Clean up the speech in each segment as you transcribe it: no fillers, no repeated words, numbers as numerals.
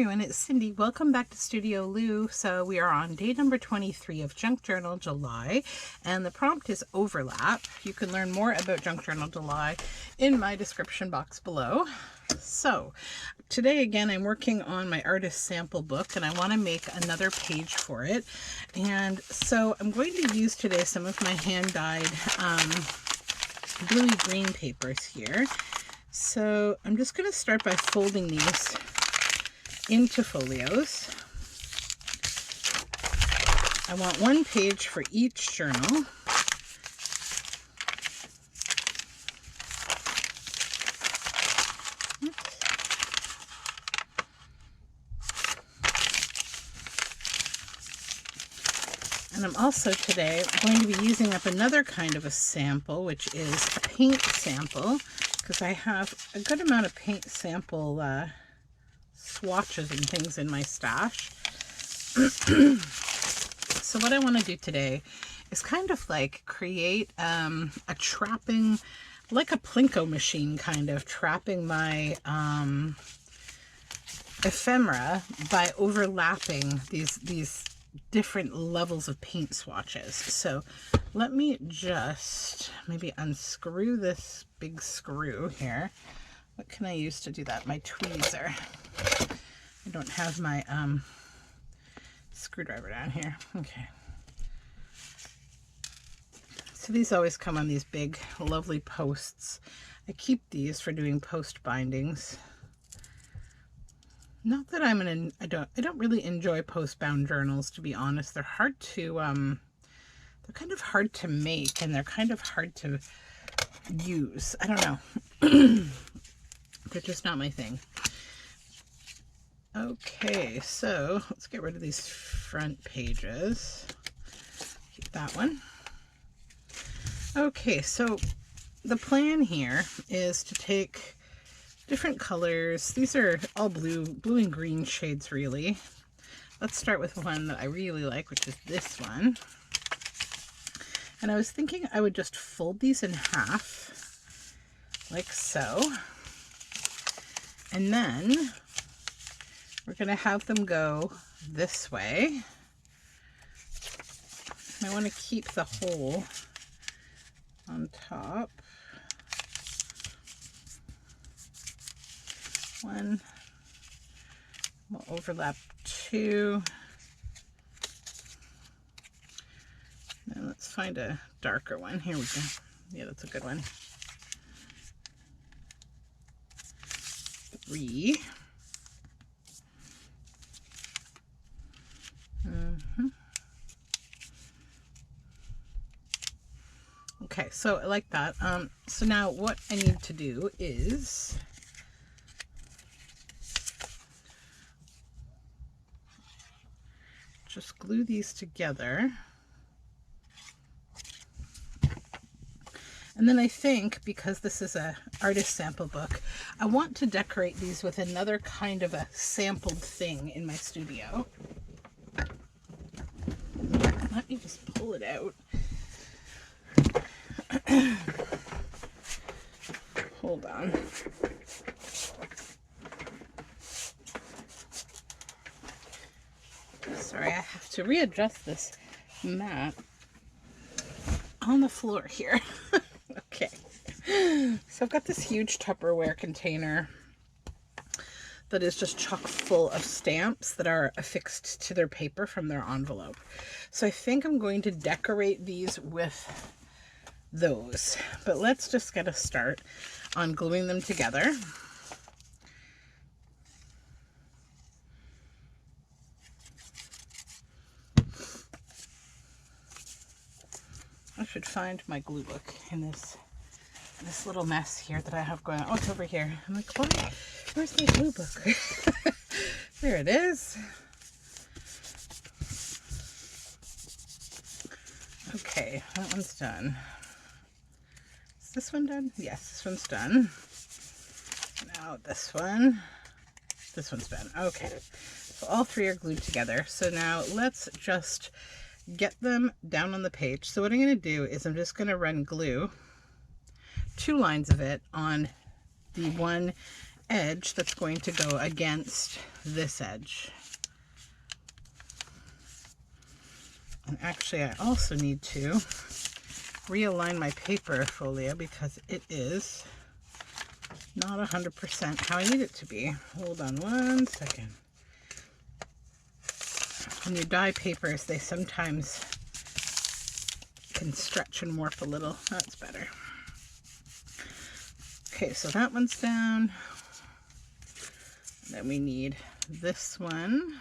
everyone, it's Cindy. Welcome back to Studioloo. So we are on day number 23 of Junk Journal July, and the prompt is overlap. You can learn more about Junk Journal July in my description box below. So today again, I'm working on my artist sample book and I want to make another page for it. And so I'm going to use today some of my hand-dyed bluey green papers here. So I'm just going to start by folding these into folios. I want one page for each journal. And I'm also today going to be using up another kind of a sample, which is a paint sample, because I have a good amount of paint sample swatches and things in my stash. So what I want to do today is kind of like create a trapping, like a Plinko machine, kind of trapping my ephemera by overlapping these different levels of paint swatches. So let me just maybe unscrew this big screw here. What can I use to do that? My tweezer. I don't have my screwdriver down here. Okay. So these always come on these big lovely posts. I keep these for doing post bindings. Not that I don't really enjoy post-bound journals, to be honest. They're hard to they're kind of hard to make, and they're kind of hard to use. I don't know. They're just not my thing. Okay, so let's get rid of these front pages. Keep that one. Okay, so the plan here is to take different colors. These are all blue and green shades, really. Let's start with one that I really like, which is this one. And I was thinking I would just fold these in half, like so. And then we're going to have them go this way. And I want to keep the hole on top. One, we'll overlap two. Now let's find a darker one. Here we go. Yeah, that's a good one. Three. Okay, so I like that. So now what I need to do is just glue these together. And then I think, because this is a artist sample book, I want to decorate these with another kind of a sampled thing in my studio. Let me just pull it out. Hold on. Sorry, I have to readjust this mat on the floor here. Okay. So I've got this huge Tupperware container that is just chock full of stamps that are affixed to their paper from their envelope. So I think I'm going to decorate these with those. But let's just get a start on gluing them together. I should find my glue book in this little mess here that I have going on. Oh, it's over here. I'm like, why? Where's my glue book? There it is. Okay, that one's done. Is this one done? Yes, this one's done. Now this one. This one's done. Okay, so all three are glued together. So now let's just get them down on the page. So what I'm going to do is I'm just going to run glue, 2 lines of it on the one edge that's going to go against this edge. And actually I also need to realign my paper folio because it is not 100% how I need it to be. Hold on one second. When you dye papers, they sometimes can stretch and warp a little. That's better. Okay, so that one's down. Then we need this one.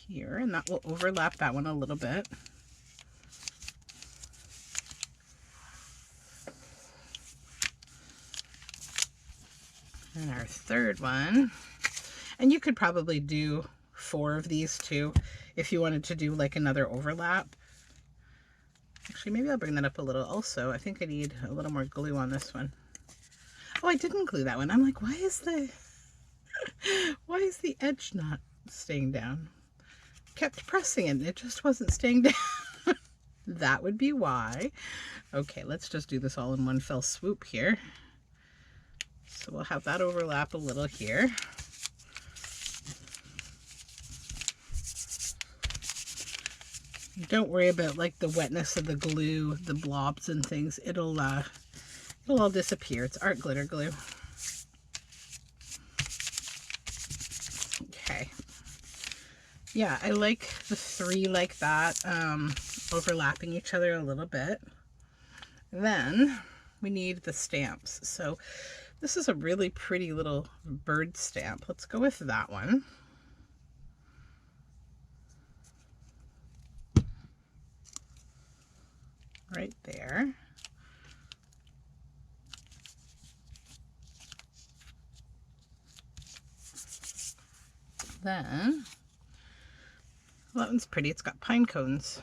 Here, and that will overlap that one a little bit. And our third one, and you could probably do 4 of these too if you wanted to do like another overlap. Actually, maybe I'll bring that up a little also. I think I need a little more glue on this one. Oh, I didn't glue that one. I'm like, why is the edge not staying down? Kept pressing it and it just wasn't staying down. That would be why. Okay, let's just do this all in one fell swoop here. So we'll have that overlap a little here. Don't worry about like the wetness of the glue, the blobs and things. It'll all disappear. It's art glitter glue. Okay. Yeah, I like the 3 like that, overlapping each other a little bit. Then we need the stamps. So this is a really pretty little bird stamp. Let's go with that one. Right there. Then, well, that one's pretty. It's got pine cones.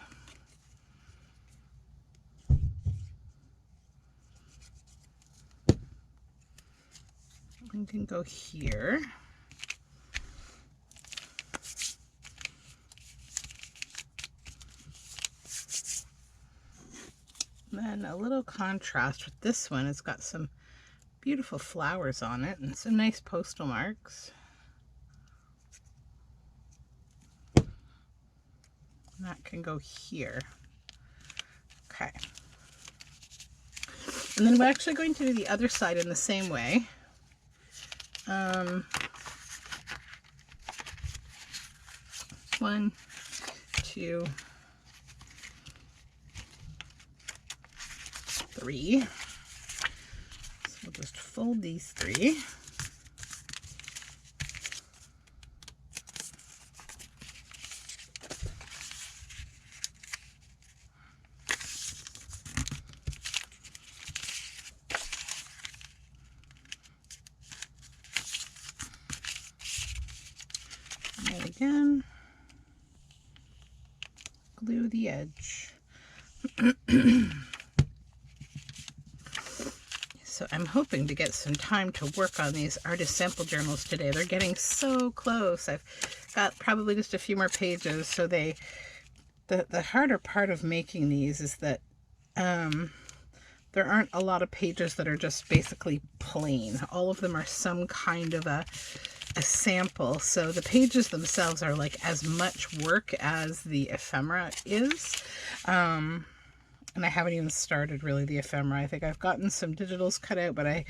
We can go here. Then a little contrast with this one. It's got some beautiful flowers on it and some nice postal marks. And that can go here. Okay. And then we're actually going to do the other side in the same way. 1, 2, 3. So we'll just fold these 3. And again, glue the edge. So I'm hoping to get some time to work on these artist sample journals today. They're getting so close. I've got probably just a few more pages. So the harder part of making these is that there aren't a lot of pages that are just basically plain. All of them are some kind of a sample. So the pages themselves are like as much work as the ephemera is. And I haven't even started really the ephemera. I think I've gotten some digitals cut out, but I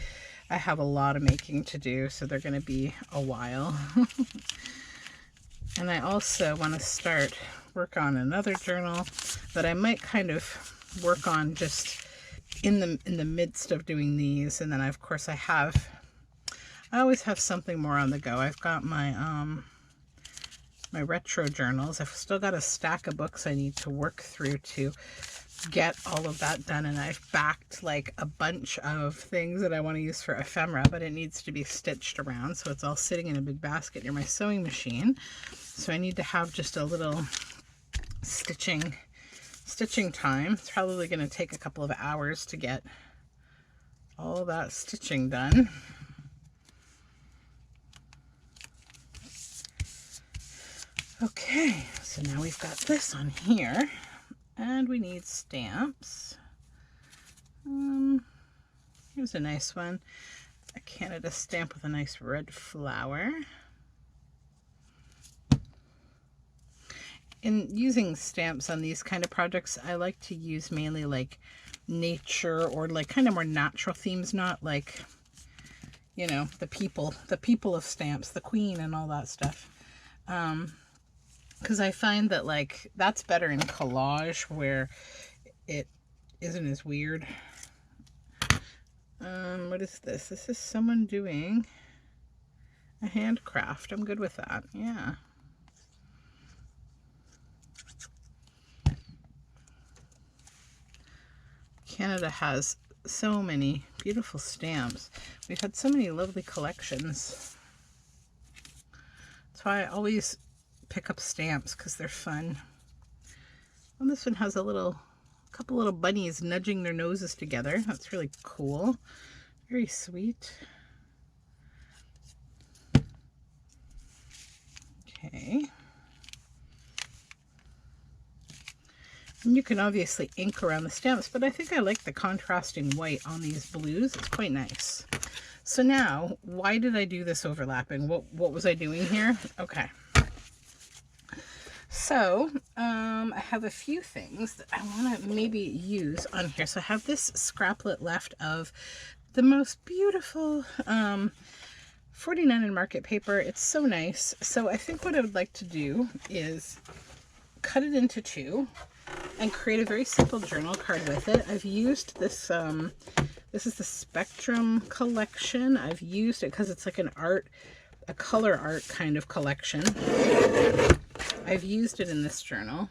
have a lot of making to do, so they're going to be a while. And I also want to start work on another journal that I might kind of work on just in the midst of doing these. And then of course I always have something more on the go. I've got my my retro journals. I've still got a stack of books I need to work through to get all of that done, and I've backed like a bunch of things that I want to use for ephemera, but it needs to be stitched around, so it's all sitting in a big basket near my sewing machine. So I need to have just a little stitching time. It's probably going to take a couple of hours to get all that stitching done. Okay, so now we've got this on here. And we need stamps. Here's a nice one. A Canada stamp with a nice red flower. In using stamps on these kind of projects, I like to use mainly like nature or like kind of more natural themes, not like, you know, the people of stamps, the queen and all that stuff. Because I find that like that's better in collage where it isn't as weird. What is this? This is someone doing a handcraft. I'm good with that. Yeah. Canada has so many beautiful stamps. We've had so many lovely collections. That's why I always pick up stamps, because they're fun. Well, this one has a couple little bunnies nudging their noses together. That's really cool. Very sweet. Okay. And you can obviously ink around the stamps, but I think I like the contrasting white on these blues. It's quite nice. So now, why did I do this overlapping? What was I doing here? Okay. So, I have a few things that I want to maybe use on here. So I have this scraplet left of the most beautiful 49 in market paper. It's so nice. So I think what I would like to do is cut it into two and create a very simple journal card with it. I've used this, this is the Spectrum collection. I've used it because it's like an art, a color art kind of collection. I've used it in this journal.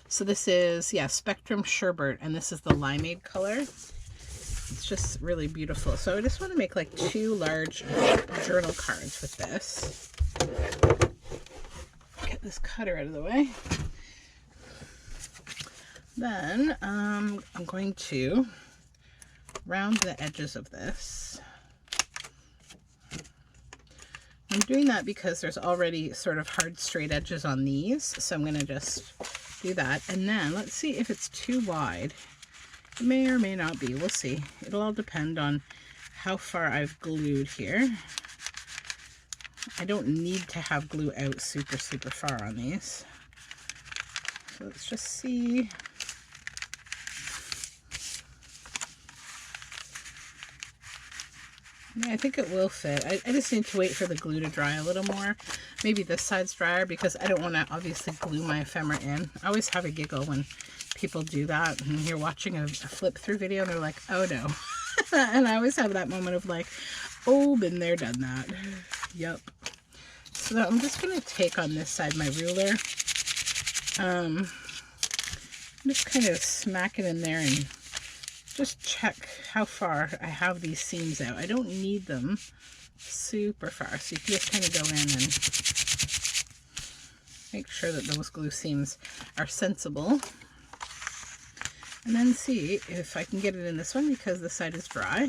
So this is, yeah, Spectrum Sherbert, and this is the limeade color. It's just really beautiful. So I just want to make like two large journal cards with this. Get this cutter out of the way. Then I'm going to round the edges of this. I'm doing that because there's already sort of hard straight edges on these, so I'm going to just do that. And then let's see if it's too wide. It may or may not be. We'll see. It'll all depend on how far I've glued here. I don't need to have glue out super far on these. So let's just see. Yeah, I think it will fit. I just need to wait for the glue to dry a little more. Maybe this side's drier because I don't want to obviously glue my ephemera in. I always have a giggle when people do that and you're watching a flip through video and they're like, oh no. And I always have that moment of like, oh, been there, done that. Yep. So I'm just going to take on this side my ruler. I'm just kind of smack it in there and just check how far I have these seams out. I don't need them super far, so you can just kind of go in and make sure that those glue seams are sensible. And then see if I can get it in this one because the side is dry.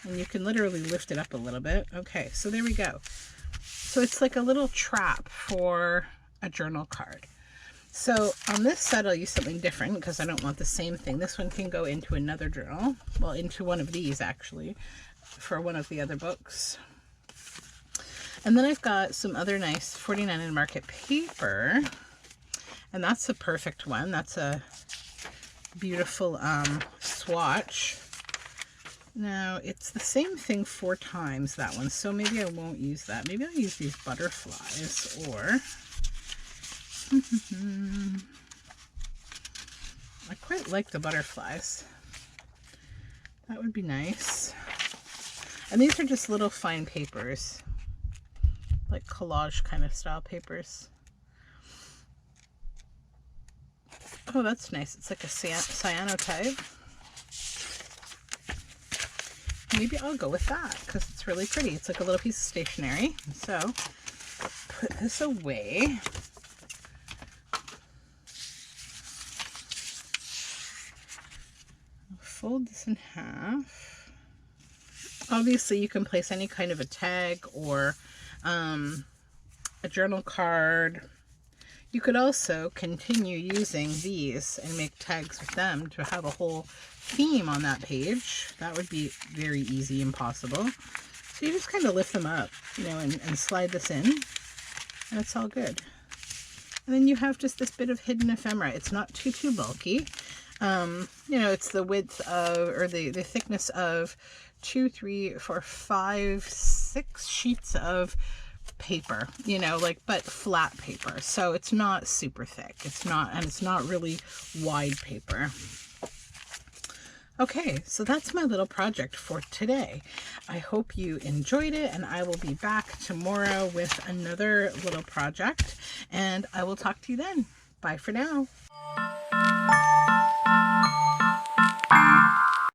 And you can literally lift it up a little bit. Okay, so there we go. So it's like a little trap for a journal card. So on this side, I'll use something different because I don't want the same thing. This one can go into another journal. Well, into one of these actually, for one of the other books. And then I've got some other nice 49 in market paper. And that's a perfect one. That's a beautiful swatch. Now, it's the same thing 4 times, that one. So maybe I won't use that. Maybe I'll use these butterflies or... I quite like the butterflies. That would be nice. And these are just little fine papers, like collage kind of style papers. Oh, that's nice. It's like a cyanotype. Maybe I'll go with that because it's really pretty. It's like a little piece of stationery. So put this away. Fold this in half. Obviously you can place any kind of a tag or a journal card. You could also continue using these and make tags with them to have a whole theme on that page. That would be very easy and possible. So you just kind of lift them up, you know, and slide this in, and it's all good. And then you have just this bit of hidden ephemera. It's not too bulky. You know, it's the width of, or the thickness of 2, 3, 4, 5, 6 sheets of paper, you know, like, but flat paper. So it's not super thick. It's not, and it's not really wide paper. Okay, so that's my little project for today. I hope you enjoyed it, and I will be back tomorrow with another little project, and I will talk to you then. Bye for now.